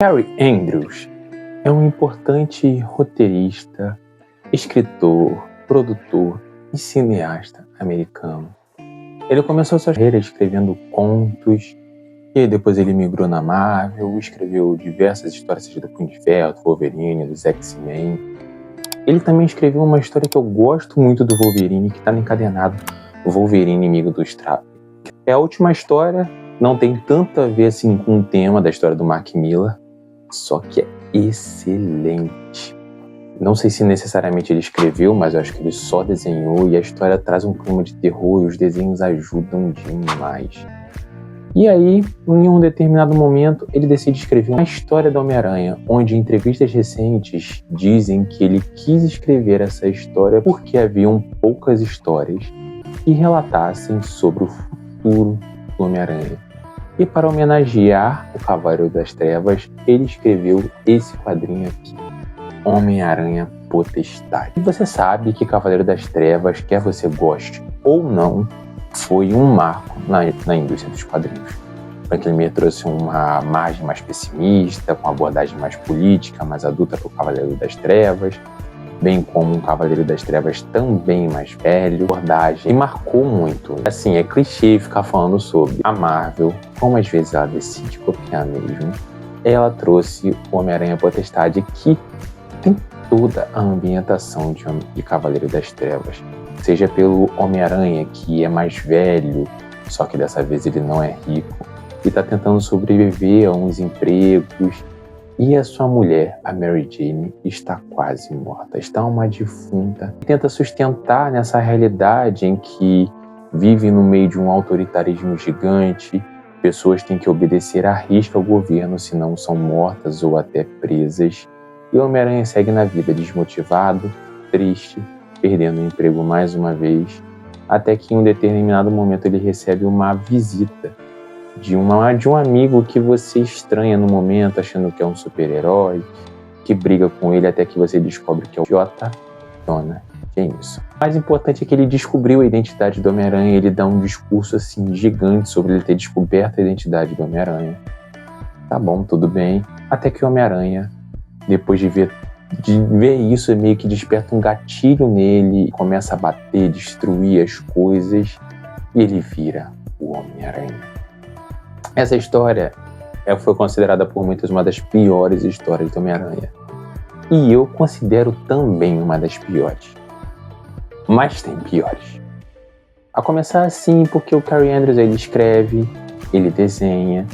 Harry Andrews é um importante roteirista, escritor, produtor e cineasta americano. Ele começou sua carreira escrevendo contos, e depois ele migrou na Marvel, escreveu diversas histórias, seja do Punho de Ferro, do Wolverine, dos X-Men. Ele também escreveu uma história que eu gosto muito do Wolverine, que está encadernado, o Wolverine Inimigo dos Traves. É a última história, não tem tanto a ver assim com o tema da história do Mark Millar, só que é excelente. Não sei se necessariamente ele escreveu, mas eu acho que ele só desenhou, e a história traz um clima de terror e os desenhos ajudam demais. E aí, em um determinado momento, ele decide escrever uma história do Homem-Aranha, onde entrevistas recentes dizem que ele quis escrever essa história porque haviam poucas histórias que relatassem sobre o futuro do Homem-Aranha. E para homenagear o Cavaleiro das Trevas, ele escreveu esse quadrinho aqui, Homem-Aranha Potestade. E você sabe que Cavaleiro das Trevas, quer você goste ou não, foi um marco na indústria dos quadrinhos. Frank Lemire trouxe uma margem mais pessimista, com abordagem mais política, mais adulta para o Cavaleiro das Trevas, bem como um Cavaleiro das Trevas também mais velho, abordagem, e marcou muito. Assim, é clichê ficar falando sobre a Marvel, como às vezes ela decide copiar mesmo. Ela trouxe o Homem-Aranha Potestade, que tem toda a ambientação de Cavaleiro das Trevas, seja pelo Homem-Aranha, que é mais velho, só que dessa vez ele não é rico, e está tentando sobreviver a uns empregos, e a sua mulher, a Mary Jane, está quase morta, está uma defunta, e tenta sustentar nessa realidade em que vive no meio de um autoritarismo gigante, pessoas têm que obedecer à risca ao governo, senão são mortas ou até presas, e o Homem-Aranha segue na vida desmotivado, triste, perdendo o emprego mais uma vez, até que em um determinado momento ele recebe uma visita de um amigo que você estranha no momento, achando que é um super-herói, que briga com ele até que você descobre que é o J. Jonah Jameson. O mais importante é que ele descobriu a identidade do Homem-Aranha, ele dá um discurso assim gigante sobre ele ter descoberto a identidade do Homem-Aranha. Tá bom, tudo bem, até que o Homem-Aranha, depois de ver isso, meio que desperta um gatilho nele, começa a bater, destruir as coisas, e ele vira o Homem-Aranha. Essa história foi considerada por muitos uma das piores histórias do Homem-Aranha. E eu considero também uma das piores. Mas tem piores. A começar assim, porque o Cary Andrews, ele escreve, ele desenha,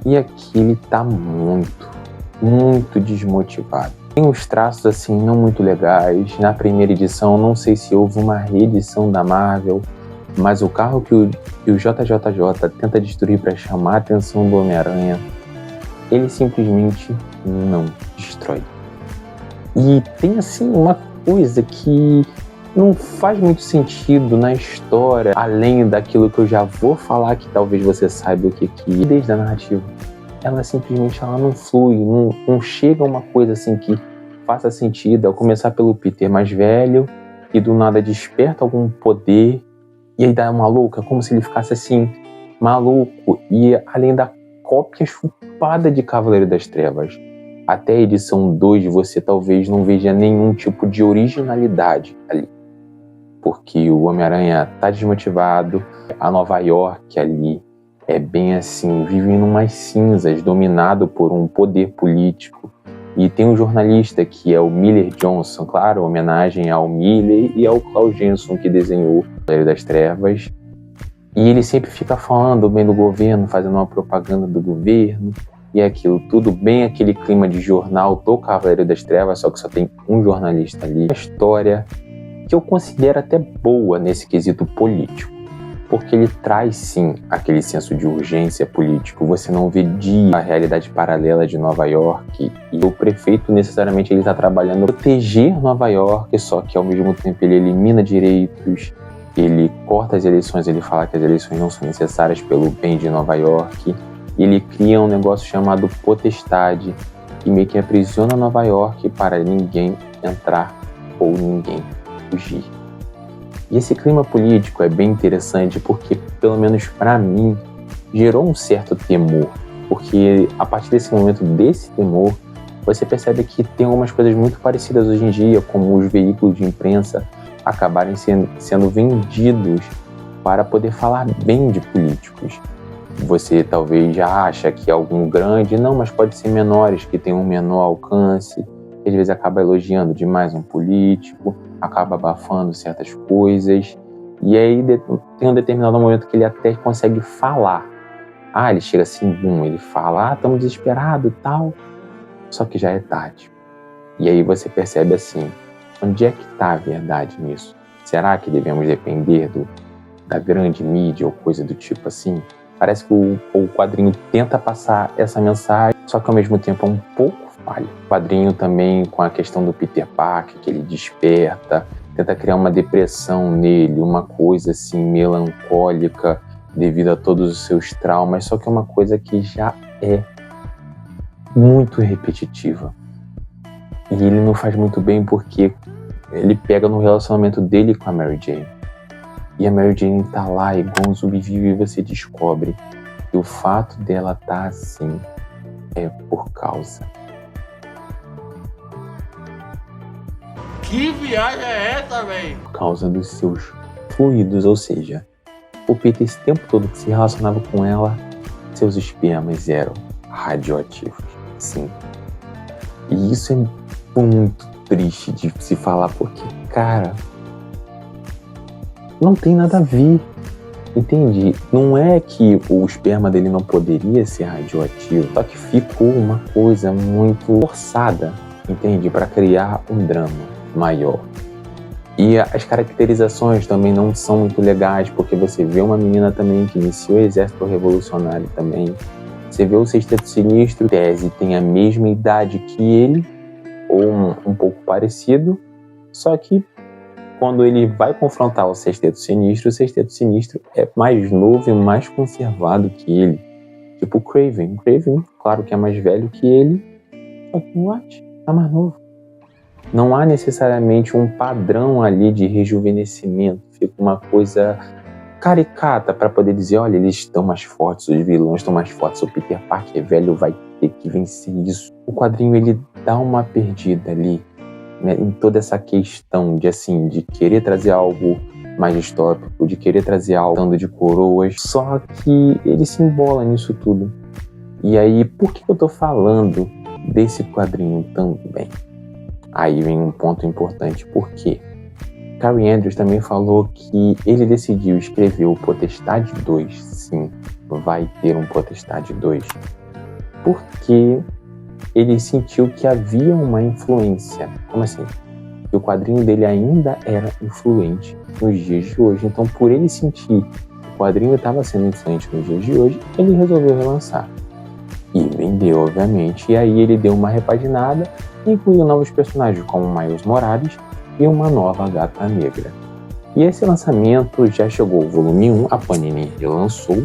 e aqui ele tá muito desmotivado. Tem uns traços assim não muito legais. Na primeira edição, não sei se houve uma reedição da Marvel, mas o carro que o JJJ tenta destruir para chamar a atenção do Homem-Aranha, ele simplesmente não destrói. E tem assim uma coisa que não faz muito sentido na história, além daquilo que eu já vou falar, que talvez você saiba o que é, desde a narrativa. Ela simplesmente não flui, não chega a uma coisa assim que faça sentido, ao começar pelo Peter mais velho, e do nada desperta algum poder, e aí dá uma louca, como se ele ficasse assim, maluco, e além da cópia chupada de Cavaleiro das Trevas, até a edição 2 você talvez não veja nenhum tipo de originalidade ali, porque o Homem-Aranha tá desmotivado, a Nova York ali é bem assim, vive em umas cinzas, dominado por um poder político. E tem um jornalista que é o Miller Johnson, claro, homenagem ao Miller e ao Klaus Jenson, que desenhou o Cavaleiro das Trevas. E ele sempre fica falando bem do governo, fazendo uma propaganda do governo, e aquilo tudo bem aquele clima de jornal do Cavaleiro das Trevas, só que só tem um jornalista ali. A história que eu considero até boa nesse quesito político, porque ele traz sim aquele senso de urgência político. Você não vê a realidade paralela de Nova York, e o prefeito necessariamente ele está trabalhando para proteger Nova York, só que ao mesmo tempo ele elimina direitos, ele corta as eleições, ele fala que as eleições não são necessárias pelo bem de Nova York, e ele cria um negócio chamado Potestade, que meio que aprisiona Nova York para ninguém entrar ou ninguém fugir. E esse clima político é bem interessante porque, pelo menos para mim, gerou um certo temor porque a partir desse momento, desse temor, você percebe que tem algumas coisas muito parecidas hoje em dia, como os veículos de imprensa acabarem sendo vendidos para poder falar bem de políticos. Você talvez já acha que é algum grande, não, mas pode ser menores, que tem um menor alcance, que às vezes acaba elogiando demais um político, acaba abafando certas coisas, e aí tem um determinado momento que ele até consegue falar. Ele chega assim, ele fala, estamos desesperados e tal, só que já é tarde. E aí você percebe assim, onde é que está a verdade nisso? Será que devemos depender da grande mídia ou coisa do tipo assim? Parece que o quadrinho tenta passar essa mensagem, só que ao mesmo tempo é um pouco falha. O quadrinho também com a questão do Peter Parker, que ele desperta, tenta criar uma depressão nele, uma coisa assim melancólica devido a todos os seus traumas, só que é uma coisa que já é muito repetitiva. E ele não faz muito bem porque ele pega no relacionamento dele com a Mary Jane. E a Mary Jane tá lá igual um zumbi vivo e você descobre que o fato dela tá assim é por causa. Que viagem é essa, velho? Por causa dos seus fluidos, ou seja, o Peter esse tempo todo que se relacionava com ela, seus espermas eram radioativos, sim. E isso é muito triste de se falar porque, cara, não tem nada a ver, entende? Não é que o esperma dele não poderia ser radioativo, só que ficou uma coisa muito forçada, entende? Para criar um drama maior. E as caracterizações também não são muito legais, porque você vê uma menina também que iniciou o exército revolucionário também. Você vê o Sexteto Sinistro, tese tem a mesma idade que ele, ou um pouco parecido, só que quando ele vai confrontar o Sexteto Sinistro é mais novo e mais conservado que ele. Tipo o Kraven. O Kraven, claro que é mais velho que ele, só que o Watch tá mais novo. Não há necessariamente um padrão ali de rejuvenescimento. Fica uma coisa caricata para poder dizer, olha, eles estão mais fortes, os vilões estão mais fortes, o Peter Parker velho vai ter que vencer isso. O quadrinho, ele dá uma perdida ali, né, em toda essa questão de querer trazer algo mais distópico, de querer trazer algo dando de coroas, só que ele se embola nisso tudo. E aí, por que eu tô falando desse quadrinho também? Aí vem um ponto importante, porque Cary Andrews também falou que ele decidiu escrever o Potestade 2, sim, vai ter um Potestade 2, porque ele sentiu que havia uma influência. Como assim? Que o quadrinho dele ainda era influente nos dias de hoje. Então, por ele sentir que o quadrinho estava sendo influente nos dias de hoje, ele resolveu relançar. E vendeu, obviamente. E aí ele deu uma repaginada e incluiu novos personagens como Miles Morales e uma nova Gata Negra. E esse lançamento já chegou o volume 1, a Panini relançou,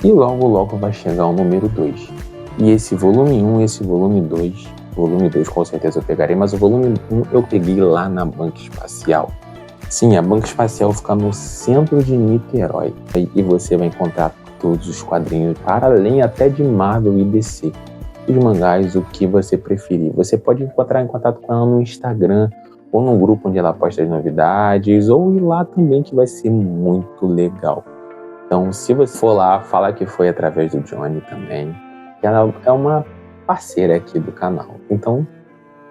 e logo vai chegar o número 2. E esse volume 1 e esse volume 2 com certeza eu pegarei, mas o volume 1 eu peguei lá na Banca Espacial. Sim, a Banca Espacial fica no centro de Niterói. E você vai encontrar todos os quadrinhos, para além até de Marvel e DC. Os mangás, o que você preferir. Você pode entrar em contato com ela no Instagram, ou num grupo onde ela posta as novidades, ou ir lá também, que vai ser muito legal. Então, se você for lá, fala que foi através do Johnny também, que ela é uma parceira aqui do canal. Então,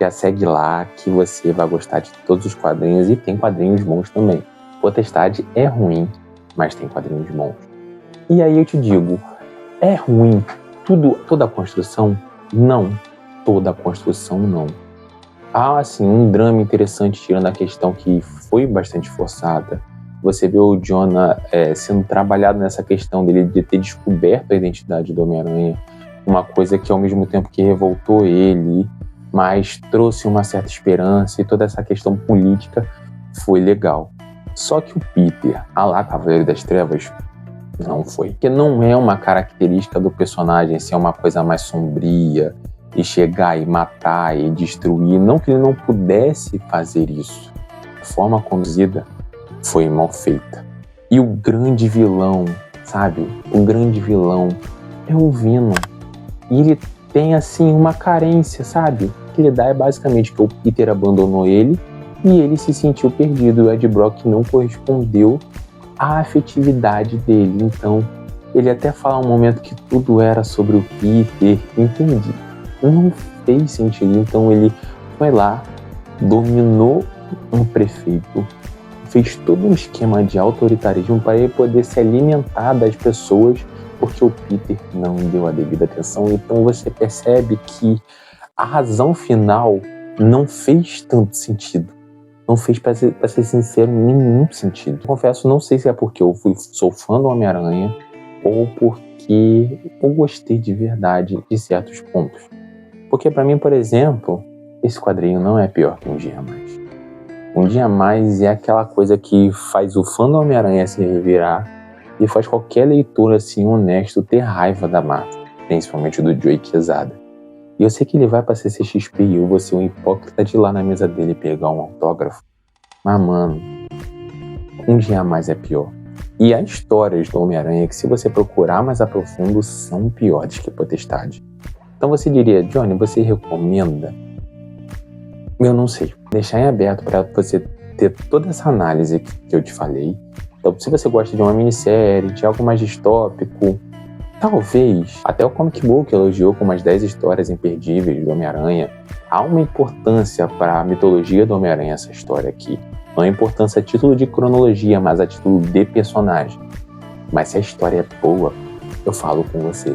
já segue lá, que você vai gostar de todos os quadrinhos, e tem quadrinhos bons também. Potestade é ruim, mas tem quadrinhos bons. E aí eu te digo, é ruim toda a construção? Não, toda a construção não. Há, assim, um drama interessante, tirando a questão que foi bastante forçada. Você vê o Jonah sendo trabalhado nessa questão dele de ter descoberto a identidade do Homem-Aranha, uma coisa que ao mesmo tempo que revoltou ele, mas trouxe uma certa esperança, e toda essa questão política foi legal. Só que o Peter, Cavaleiro das Trevas, não foi. Porque não é uma característica do personagem ser uma coisa mais sombria, e chegar e matar e destruir. Não que ele não pudesse fazer isso. A forma conduzida foi mal feita. E o grande vilão, sabe? O grande vilão é o Venom. E ele tem, assim, uma carência, sabe? O que ele dá é basicamente que o Peter abandonou ele e ele se sentiu perdido. E o Ed Brock não correspondeu à afetividade dele. Então, ele até fala um momento que tudo era sobre o Peter. Entendi. Não fez sentido. Então, ele foi lá, dominou um prefeito, fez todo um esquema de autoritarismo para ele poder se alimentar das pessoas, porque o Peter não deu a devida atenção. Então você percebe que a razão final não fez tanto sentido. Não fez, para ser sincero, nenhum sentido. Confesso, não sei se é porque eu sou fã do Homem-Aranha ou porque eu gostei de verdade de certos pontos. Porque para mim, por exemplo, esse quadrinho não é pior que Um Dia a Mais. Um Dia a Mais é aquela coisa que faz o fã do Homem-Aranha se revirar e faz qualquer leitor assim honesto ter raiva da Marvel, principalmente do Joey Quesada. E eu sei que ele vai pra CCXP e eu vou ser um hipócrita de ir lá na mesa dele pegar um autógrafo. Mas, mano, Um Dia a Mais é pior. E há histórias do Homem-Aranha que, se você procurar mais a profundo, são piores que Potestade. Então você diria, Johnny, você recomenda? Eu não sei. Deixar em aberto para você ter toda essa análise que eu te falei. Então, se você gosta de uma minissérie, de algo mais distópico, talvez, até o Comic Book elogiou com umas 10 histórias imperdíveis do Homem-Aranha. Há uma importância para a mitologia do Homem-Aranha essa história aqui. Não é importância a título de cronologia, mas a título de personagem. Mas se a história é boa, eu falo com você.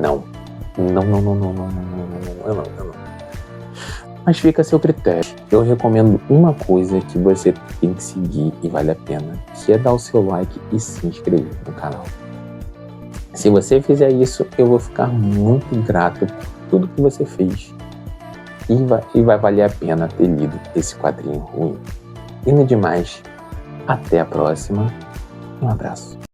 Não. Não. Mas fica a seu critério. Eu recomendo uma coisa que você tem que seguir e vale a pena, que é dar o seu like e se inscrever no canal. Se você fizer isso, eu vou ficar muito grato por tudo que você fez. E vai valer a pena ter lido esse quadrinho ruim. E no demais, até a próxima. Um abraço.